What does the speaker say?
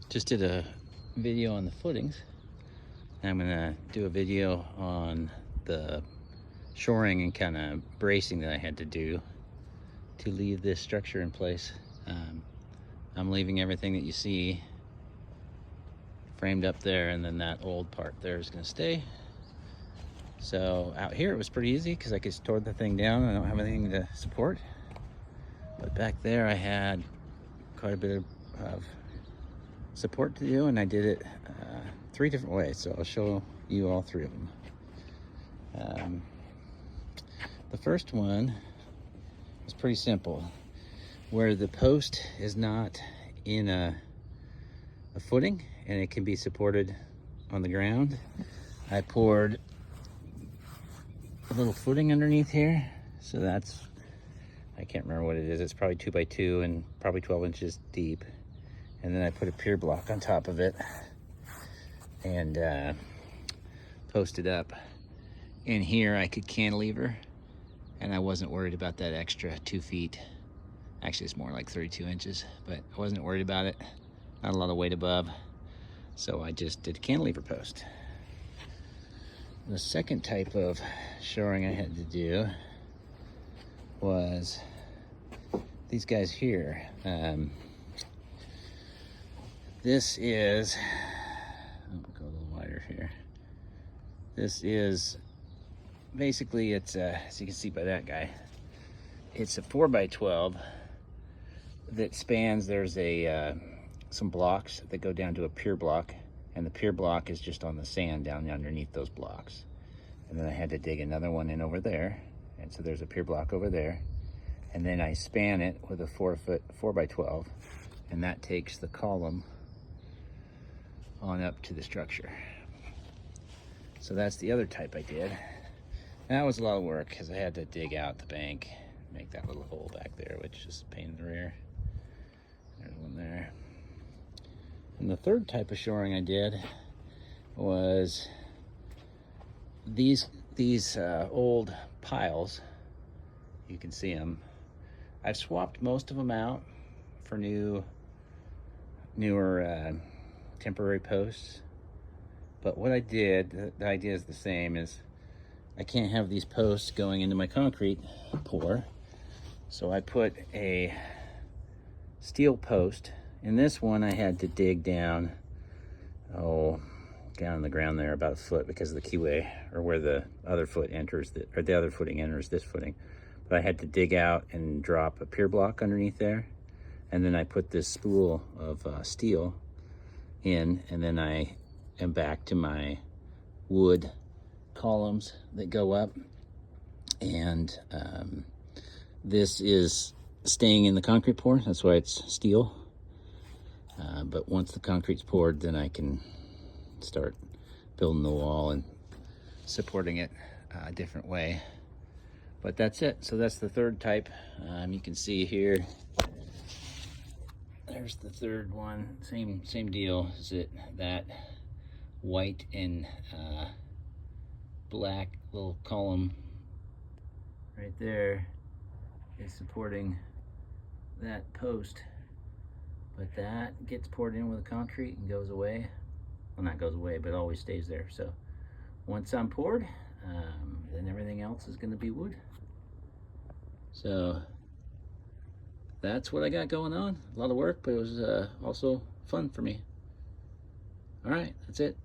Just did a video on the footings. I'm gonna do a video on the shoring and kind of bracing that I had to do to leave this structure in place. I'm leaving everything that you see framed up there, and then that old part there is gonna stay. So out here it was pretty easy because I could store the thing down. I don't have anything to support. But back there I had quite a bit of support to do, and I did it 3 different ways. So I'll show you all 3 of them. The first one is pretty simple. Where the post is not in a footing and it can be supported on the ground, I poured a little footing underneath here. So that's, I can't remember what it is. It's probably 2 by 2 and probably 12 inches deep. And then I put a pier block on top of it and posted up. In here I could cantilever, and I wasn't worried about that extra 2 feet. Actually, it's more like 32 inches, but I wasn't worried about it. Not a lot of weight above. So I just did a cantilever post. The second type of shoring I had to do was these guys here. This is, I'll go a little wider here. This is basically, it's as you can see by that guy, it's a 4 by 12 that spans. There's some blocks that go down to a pier block, and the pier block is just on the sand down underneath those blocks. And then I had to dig another one in over there, and so there's a pier block over there, and then I span it with a 4 by 12, and that takes the column on up to the structure. So that's the other type I did. And that was a lot of work because I had to dig out the bank, make that little hole back there, which is a pain in the rear. There's one there. And the third type of shoring I did was these old piles. You can see them. I've swapped most of them out for newer temporary posts. But what I did, the idea is the same, is I can't have these posts going into my concrete pour. So I put a steel post. In this one I had to dig down, down in the ground there about 1 foot because of the keyway, or where the other foot enters, or the other footing enters this footing. But I had to dig out and drop a pier block underneath there. And then I put this spool of steel in, and then I am back to my wood columns that go up. And this is staying in the concrete pour, that's why it's steel. But once the concrete's poured, then I can start building the wall and supporting it a different way. But that's it. So that's the third type. You can see here, there's the third one. Same deal. Is it that white and black little column right there is supporting that post, but that gets poured in with the concrete and goes away. Well, not goes away, but always stays there. So once I'm poured, then everything else is going to be wood. So that's what I got going on. A lot of work, but it was also fun for me. All right, that's it.